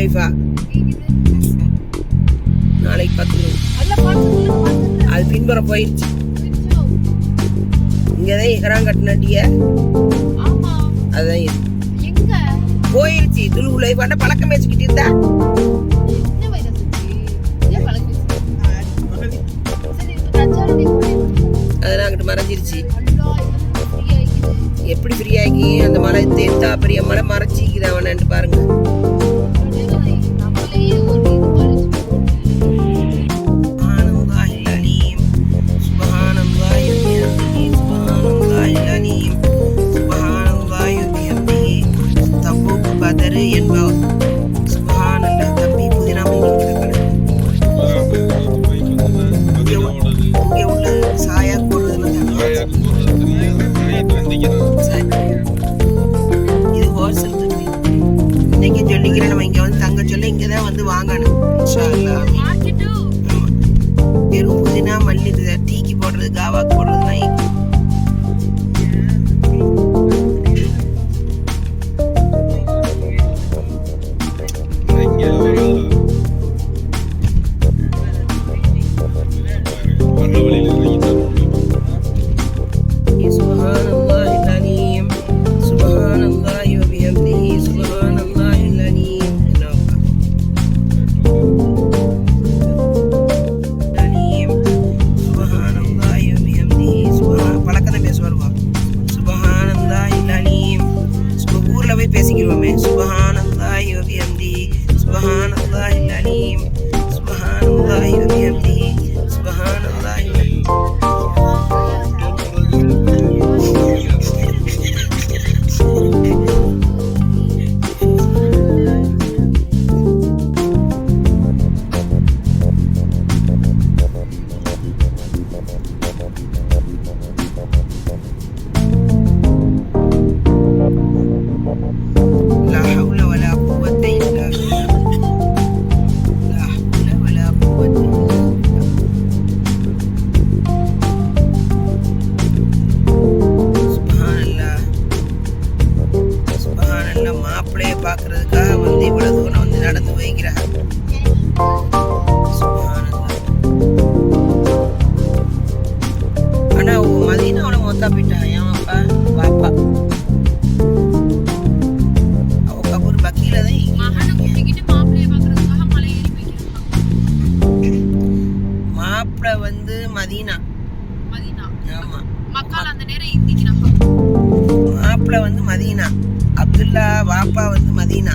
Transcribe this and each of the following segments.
லைஃபா நாளைக்கு பார்த்துக்கணும். அது பின்புறம் போயிடுச்சு. இங்கதான் எகரான் கட்டினடிய அதுதான் போயிடுச்சு. துளு லைஃபாண்ட பழக்கம் வச்சுக்கிட்டு இருந்தா அதெல்லாம் அங்கிட்டு மறைஞ்சிருச்சு. எப்படி ஃப்ரீயாகி அந்த மலை தேர்த்தா பெரிய மலை மறைச்சிக்குது அவனு பாருங்க. நம்ம இங்க வந்து தங்க சொல்ல இங்கதான் வந்து வாங்கணும். வெறும் புதினா மல்லி டீக்கு போடுறது காவாக்கு போடுறதுலாம் பேசிக்கிறோமே. சுப்ஹானல்லாஹி வ பிஹம்திஹி சுப்ஹானல்லாஹில் அலீம் சுப்ஹானல்லாஹி வ பிஹம்திஹி சுப்ஹானல்லாஹி மாப்பிள்ளைய பாக்குறதுக்காக வந்து இவ்வளவு தூரம் வந்து நடந்து வைக்கிறாங்க. ஆனா மதியம் அவனை மொத்தா போயிட்டான். ஏன் அப்பா பாப்பா அவ கபூர் பக்கீல தான் மாப்பிள்ளை வந்து மதீனா. ஆமா மாப்பிள்ளை வந்து மதீனா. அப்துல்லா வாப்பா வந்து மதீனா.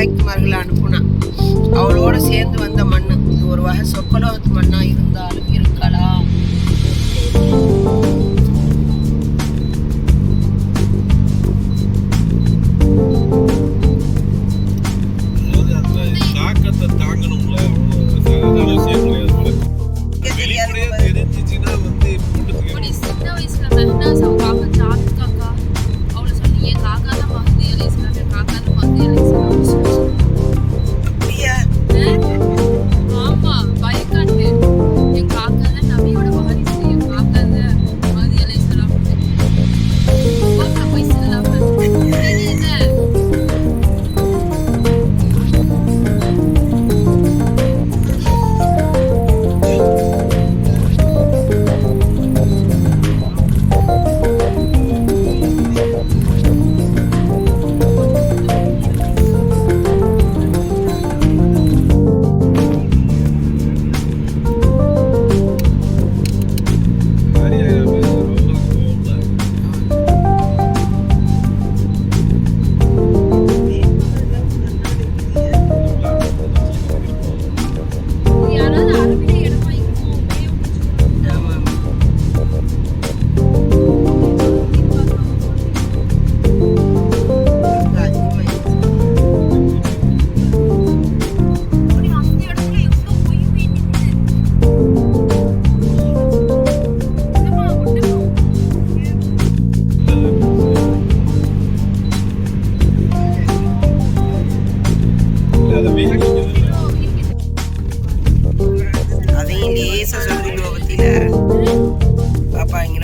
மலாய்க்குமார்களை அனுப்புனா. அவளோட சேர்ந்து வந்த மண்ணு இது. ஒரு வகை சொக்கலோகத்து மண்ணா இருந்தாலும் இருக்கலாம். அதையும் லேசா சொல்லிடுவா பத்தியில பாப்பா இங்க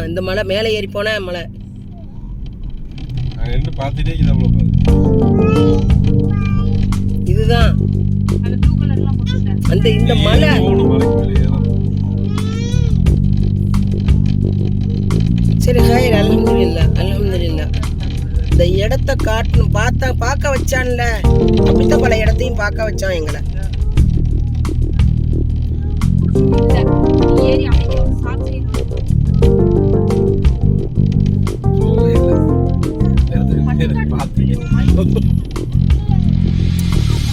இந்த மலை மேலே ஏறி போன மலை இதுதான் அந்த இந்த மலை. சரி ஹைர் அல்ஹம்துலில்லாஹ் அல்ஹம்துலில்லாஹ். இந்த இடத்த காட்டணும் பார்க்க வச்சான்ல. அப்படித்தான் பல இடத்தையும் பார்க்க வச்சான் எங்களை.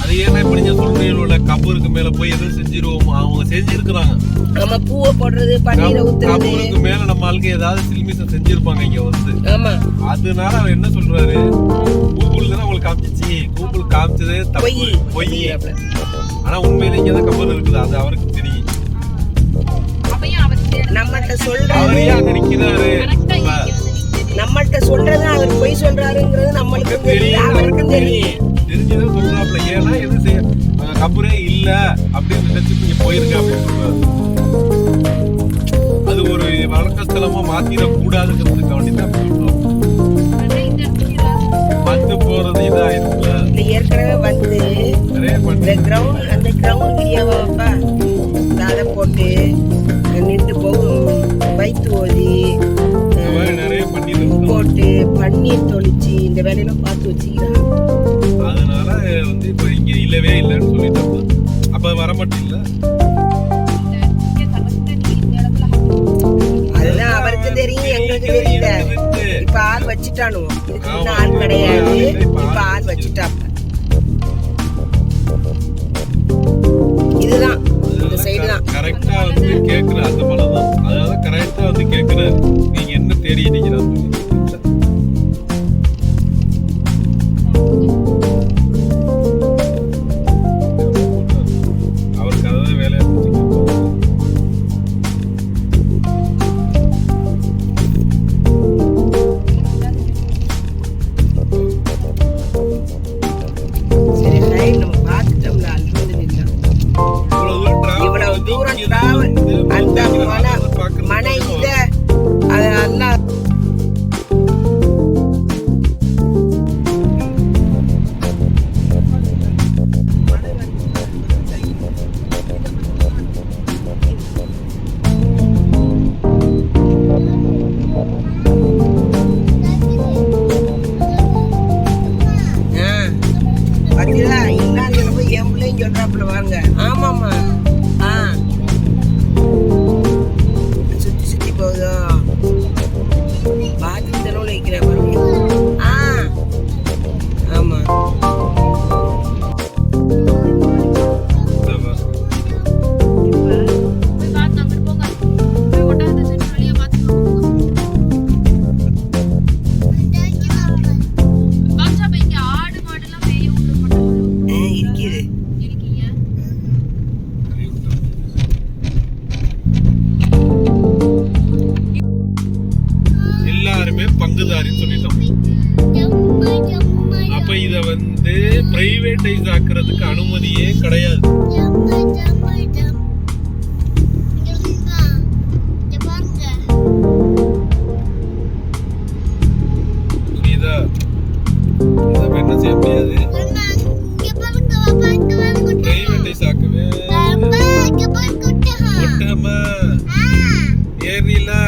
அது ஏன்னா இப்ப நீங்க சொல்றீங்களோட கபருக்கு மேல போய் எதுவும் செஞ்சிருவோம். அவங்க செஞ்சிருக்கிறாங்க. நம்ம பூவை போடுறது பன்னீரை ஊத்துறது கபருக்கு மேல நம்ம ஆளுக்கு ஏதாவது சில்மிசம் செஞ்சிருப்பாங்க இங்க வந்து. ஆமா அதனால அவர் என்ன சொல்றாரு, கூகுள் தானே உங்களுக்கு காமிச்சிச்சு, கூகுள் காமிச்சது பொய். ஆனா உண்மையில இங்கதான் கபர் இருக்குது. அது அவருக்கு தெரியும். நம்மகிட்ட சொல்றாரு, அவர் ஏன் நினைக்கிறாரு, நம்மகிட்ட சொல்றது அவர் பொய் சொல்றாருங்கிறது நம்மளுக்கு தெரியும், அவருக்கும் தெரியும். தெரிஞ்சுதான் சொல்றாப்ல. ஏன்னா எது செய்ய கபரே இல்ல அப்படின்னு நினைச்சு நீங்க போயிருக்க அப்படின்னு சொல்றாரு. அது ஒரு வழக்கஸ்தலமா மாத்திர கூடாதுங்கிறதுக்கு வேண்டிதான் சொல்றோம். வந்து போறது இதா இருக்குல்ல. ஏற்கனவே வந்து அந்த கிரவுண்ட் வீடியோவாப்பா அதை போட்டு நின்று போகும் வைத்து ஓதி நிறைய போட்டு பன்னீர் தொளிச்சு இந்த வேலையெல்லாம் பார்த்து வச்சுக்கிறாங்க. அதனால வந்து இப்ப இங்க இல்லவே இல்லைன்னு சொல்லிட்டாங்க. அப்ப வர மாட்டேன் இல்ல. அதுதான் அவருக்கு தெரியும், எங்களுக்கு தெரியல. இப்ப ஆள் வச்சுட்டானுவோ. இதுக்கு ஆள் கிடையாது, இப்ப ஆள் வச்சுட்டாங்க. இதுதான் இந்த சைடு தான் கரெக்டா வந்து கேக்குற அந்த மலை தான். அதாவது கரெக்டா வந்து கேக்குறாரு, நீங்க என்ன தேடி நிக்கிறாங்க. பங்குதாரின்னு சொல்லிட்டோம். அப்ப இத வந்து பிரைவேட்டைஸ் ஆக்குறதுக்கு அனுமதியே கிடையாது. புரியுதா? இத என்ன செய்ய முடியாது, பிரைவேட்டைஸ் ஆக்கவே. ஒட்டமா ஏறிலா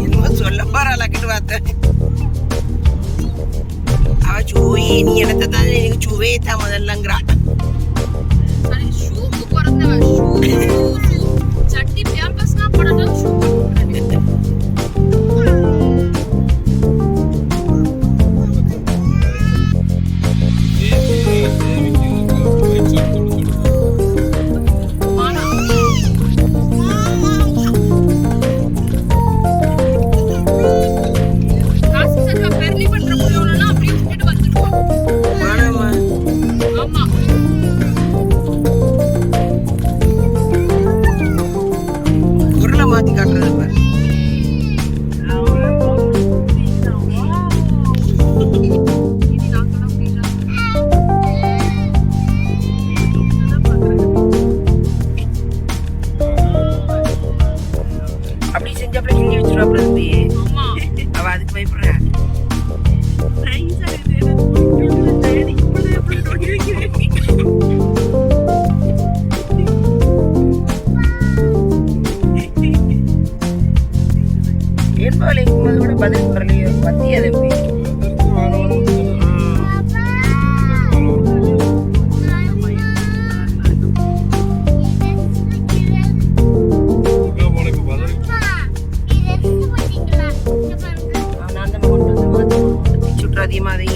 என்னமோ சொல்ல போறாளக்கிட்டு பார்த்தேன். அவ சூயே நீ இடத்த தான் எனக்கு சூவே தான் முதல்லங்கிறா. உருளை மாத்தி காட்டுறது பாரு. அப்படி செஞ்சப்பல கிண்டி வச்சிருவாப்புல தம்பி. அவ அதுக்கு பயப்படுறா. ஏற்பாளைக்கும் போது கூட பதில் சொல்றலையோ பத்தியா தம்பி. அதிகமா அதை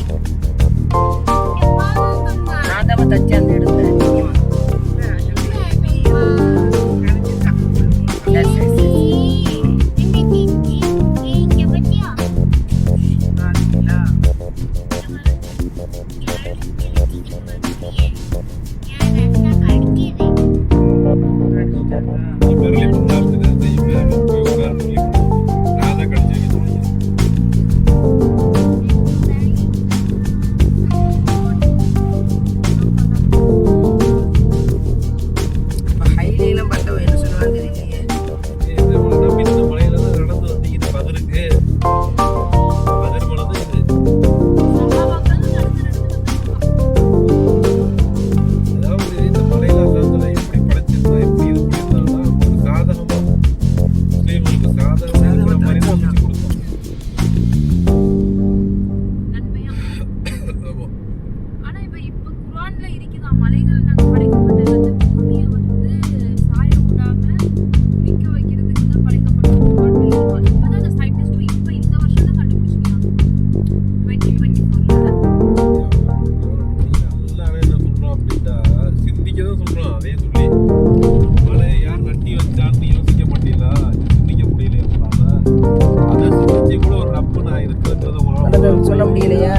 நான் தான் தச்சு அந்த இடத்துல சொல்ல முடியலையா?